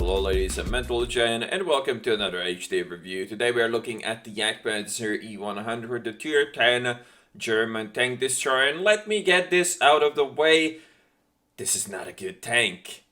Hello ladies and gentlemen, and welcome to another HD review. Today we are looking at the Jagdpanzer E-100, the Tier 10 German tank destroyer. And let me get this out of the way. This is not a good tank.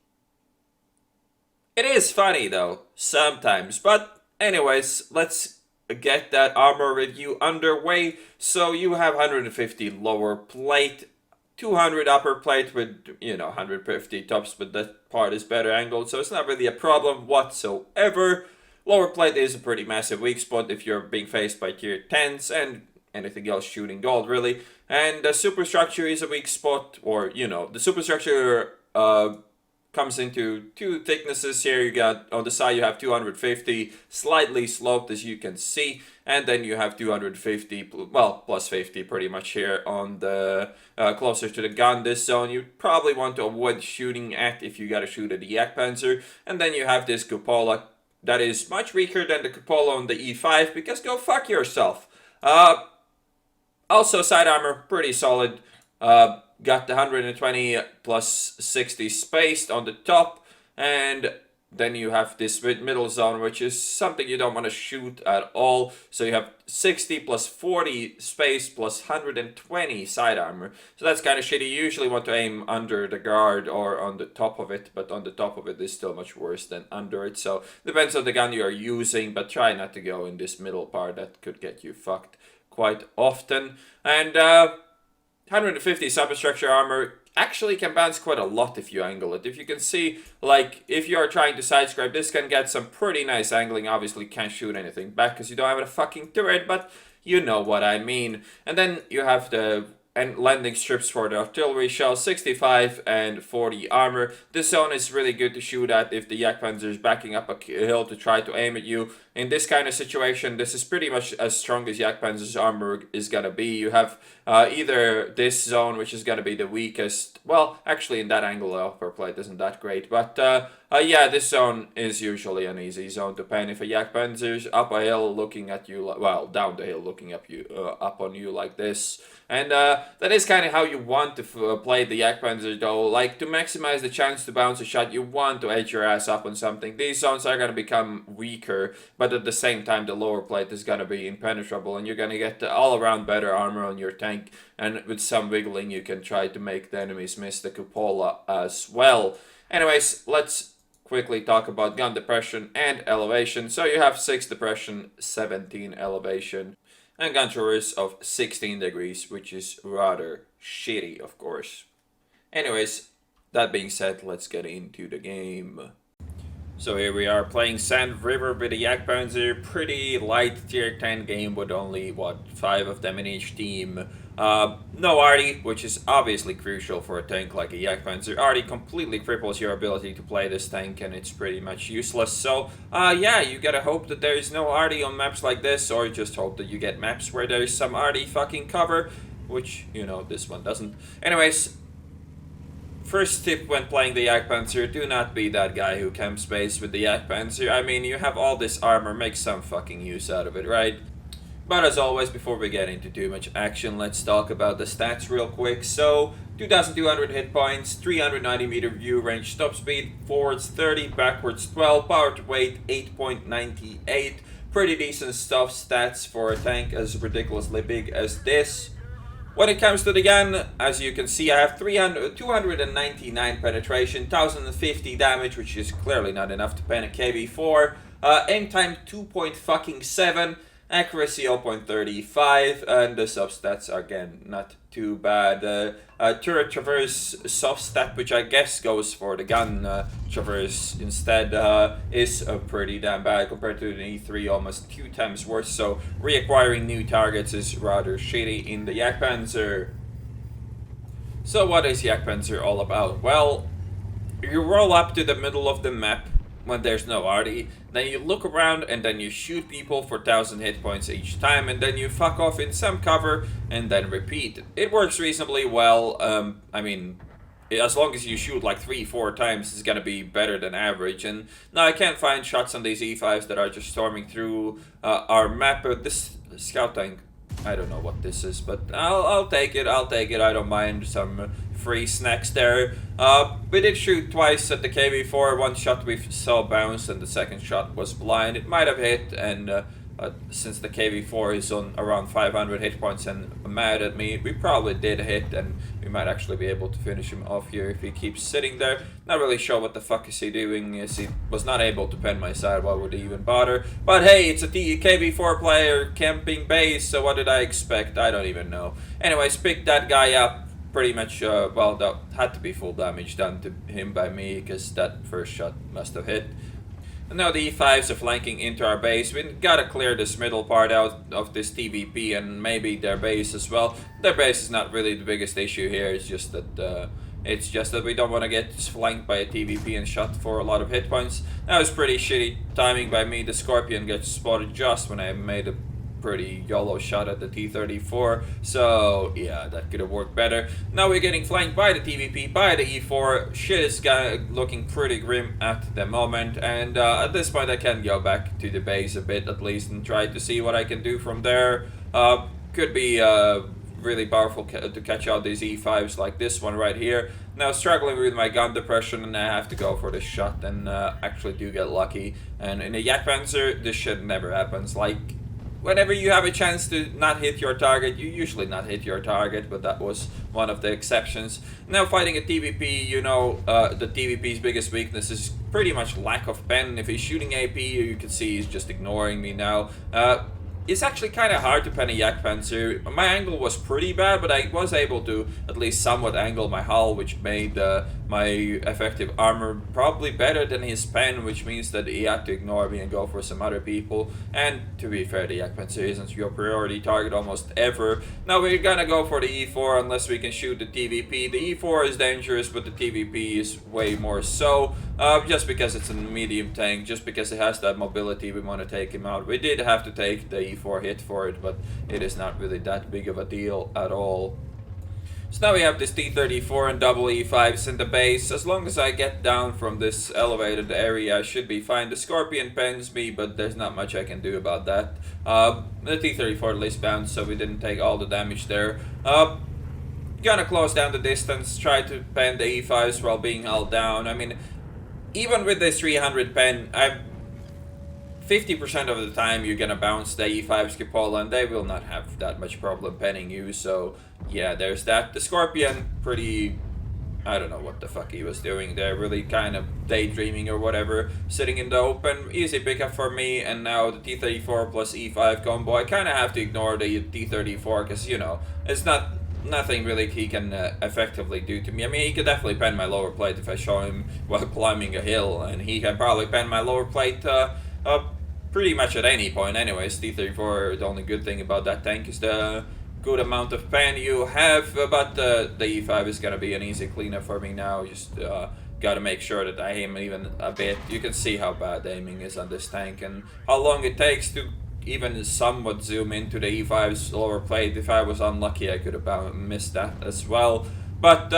It is funny though, sometimes. But anyways, let's get that armor review underway. So you have 150 lower plate, 200 upper plate with, 150 tops, but that part is better angled, so it's not really a problem whatsoever. Lower plate is a pretty massive weak spot if you're being faced by tier 10s and anything else shooting gold, really. And the superstructure is a weak spot, or, the superstructure comes into two thicknesses here. You got, on the side you have 250, slightly sloped as you can see, and then you have 250, well, plus 50 pretty much here on the, closer to the gun. This zone you probably want to avoid shooting at if you gotta shoot at the Jagdpanzer. And then you have this cupola that is much weaker than the cupola on the E5, because go fuck yourself. Also side armor, pretty solid. Got the 120 plus 60 spaced on the top, and then you have this middle zone, which is something you don't want to shoot at all. So you have 60 plus 40 space plus 120 side armor. So that's kind of shitty. You usually want to aim under the guard or on the top of it, but on the top of it is still much worse than under it. So depends on the gun you are using, but try not to go in this middle part. That could get you fucked quite often. And 150 Substructure Armor actually can bounce quite a lot if you angle it. If you can see, like, if you are trying to side scrape, this can get some pretty nice angling. Obviously can't shoot anything back because you don't have a fucking turret, but you know what I mean. And then you have the landing strips for the artillery shells, 65 and 40 armor. This zone is really good to shoot at if the Jagdpanzer is backing up a hill to try to aim at you. In this kind of situation, this is pretty much as strong as Jagdpanzer's armor is gonna be. You have either this zone, which is gonna be the weakest. Well, actually in that angle the upper plate isn't that great, but yeah, this zone is usually an easy zone to paint if a Jagdpanzer's up a hill looking at you, well, down the hill looking up up on you like this. And that is kind of how you want to play the Jagdpanzer though. Like, to maximize the chance to bounce a shot, you want to edge your ass up on something. These zones are going to become weaker, but at the same time the lower plate is going to be impenetrable, and you're going to get the all-around better armor on your tank, and with some wiggling you can try to make the enemies miss the cupola as well. Anyways, let's quickly talk about gun depression and elevation. So you have 6 depression, 17 elevation, and gun traverse of 16 degrees, which is rather shitty, of course. Anyways, that being said, let's get into the game. So here we are playing Sand River with the Jagdpanzer. Pretty light tier 10 game with only, 5 of them in each team. No arty, which is obviously crucial for a tank like a Jagdpanzer. Arty completely cripples your ability to play this tank, and it's pretty much useless. So, yeah, you gotta hope that there is no arty on maps like this, or just hope that you get maps where there is some arty fucking cover, which, this one doesn't. Anyways, first tip when playing the Jagdpanzer, do not be that guy who camps base with the Jagdpanzer. I mean, you have all this armor, make some fucking use out of it, right? But as always, before we get into too much action, let's talk about the stats real quick. So, 2,200 hit points, 390 meter view range, top speed, forwards 30, backwards 12, power to weight 8.98. Pretty decent stuff, stats for a tank as ridiculously big as this. When it comes to the gun, as you can see, I have 299 penetration, 1050 damage, which is clearly not enough to pen a KV4. Aim time 2.7, accuracy 0.35, and the substats are again not too bad. Turret traverse soft stat, which I guess goes for the gun traverse instead, is pretty damn bad compared to the E3, almost 2 times worse. So reacquiring new targets is rather shitty in the Jagdpanzer. So what is Jagdpanzer all about? Well, you roll up to the middle of the map when there's no arty, then you look around and then you shoot people for 1000 hit points each time, and then you fuck off in some cover and then repeat. It works reasonably well. I mean, as long as you shoot like 3-4 times, it's gonna be better than average. And now I can't find shots on these E5s that are just storming through our map. This scout tank, I don't know what this is, but I'll take it. I don't mind some free snacks there. We did shoot twice at the KV4. One shot we saw bounce and the second shot was blind. It might have hit, and since the KV4 is on around 500 hit points and mad at me, we probably did hit, and we might actually be able to finish him off here if he keeps sitting there. Not really sure what the fuck is he doing, as he was not able to pen my side. Why would he even bother? But hey, it's a KV4 player camping base, so what did I expect? I don't even know. Anyways, picked that guy up. Pretty much, well, that had to be full damage done to him by me, because that first shot must have hit. And now the E5s are flanking into our base. We gotta clear this middle part out of this TVP and maybe their base as well. Their base is not really the biggest issue here. It's just that we don't want to get flanked by a TVP and shot for a lot of hit points. That was pretty shitty timing by me. The Scorpion gets spotted just when I made a pretty YOLO shot at the T-34, so yeah, that could have worked better. Now we're getting flanked by the TVP, by the E4. Shit is looking pretty grim at the moment, and at this point I can go back to the base a bit at least and try to see what I can do from there. Could be really powerful to catch out these E5s like this one right here. Now struggling with my gun depression, and I have to go for this shot and actually do get lucky. And in a Jagdpanzer, this shit never happens. Like, whenever you have a chance to not hit your target, you usually not hit your target, but that was one of the exceptions. Now fighting a TVP, you know, the TVP's biggest weakness is pretty much lack of pen. If he's shooting AP, you can see he's just ignoring me now. It's actually kind of hard to pen a Jagdpanzer. My angle was pretty bad, but I was able to at least somewhat angle my hull, which made my effective armor probably better than his pen, which means that he had to ignore me and go for some other people. And to be fair, the Jagdpanzer isn't your priority target almost ever. Now we're gonna go for the E4 unless we can shoot the TVP. The E4 is dangerous, but the TVP is way more so. Just because it's a medium tank, just because it has that mobility, we want to take him out. We did have to take the E4 hit for it, but it is not really that big of a deal at all. So now we have this T-34 and double E5s in the base. As long as I get down from this elevated area, I should be fine. The Scorpion pens me, but there's not much I can do about that. The T-34 at least bounced, so we didn't take all the damage there. Gonna close down the distance, try to pen the E5s while being held down. I mean, even with this 300 pen, 50% of the time you're gonna bounce the E5's cupola, and they will not have that much problem penning you, so yeah, there's that. The Scorpion, pretty... I don't know what the fuck he was doing there, really kind of daydreaming or whatever, sitting in the open. Easy pickup for me, and now the T-34 plus E5 combo. I kind of have to ignore the T-34, because, you know, it's nothing really he can effectively do to me. I mean, he could definitely pen my lower plate if I show him while climbing a hill, and he can probably pen my lower plate pretty much at any point. Anyways, T-34, the only good thing about that tank is the good amount of pen you have, but the E5 is gonna be an easy cleanup for me now. Just gotta make sure that I aim even a bit. You can see how bad aiming is on this tank and how long it takes to even somewhat zoom into the E5's lower plate. If I was unlucky, I could have missed that as well. But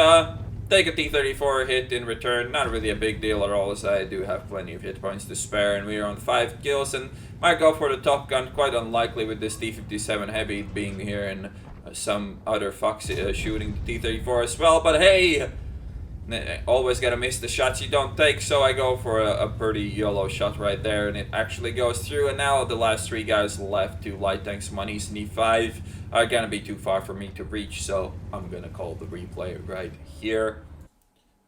take a T-34 hit in return, not really a big deal at all, as I do have plenty of hit points to spare, and we are on 5 kills, and might go for the Top Gun. Quite unlikely with this T-57 Heavy being here and some other fucks shooting the T-34 as well, but hey! Always gotta miss the shots you don't take, so I go for a pretty YOLO shot right there, and it actually goes through. And now the last 3 guys left, 2 light tanks, 1 East and E5, are gonna be too far for me to reach, so I'm gonna call the replay right here.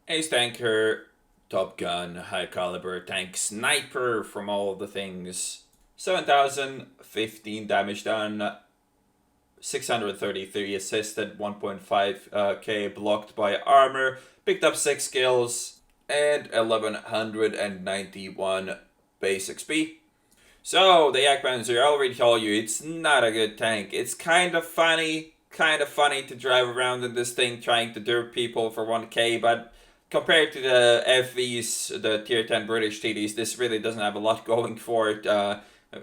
Ace tanker, Top Gun, high caliber tank, sniper from all of the things. 7,015 damage done, 633 assisted, 1.5k blocked by armor. Picked up 6 kills and 1191 base XP. So, the Jagdpanzer, I already told you, it's not a good tank. It's kind of funny to drive around in this thing trying to derp people for 1k, but compared to the FVs, the tier 10 British TDs, this really doesn't have a lot going for it,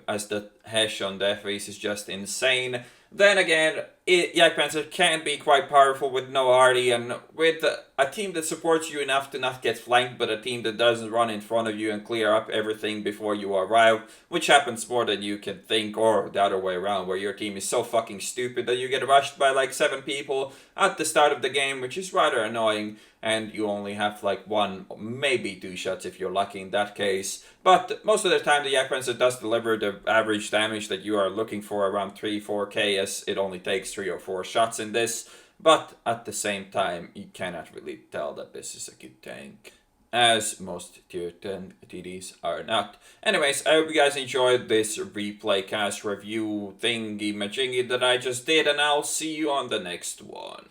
as the hash on the FAs is just insane. Then again, Jagdpanzer can be quite powerful with no arty, and with a team that supports you enough to not get flanked, but a team that doesn't run in front of you and clear up everything before you arrive, which happens more than you can think, or the other way around, where your team is so fucking stupid that you get rushed by like 7 people at the start of the game, which is rather annoying, and you only have like 1, maybe 2 shots if you're lucky in that case. But most of the time the Jagdpanzer does deliver the average damage that you are looking for, around 3-4k, as it only takes 3 or 4 shots in this. But at the same time, you cannot really tell that this is a good tank, as most tier 10 TDs are not. Anyways, I hope you guys enjoyed this replay cast review thingy majingy that I just did, and I'll see you on the next one.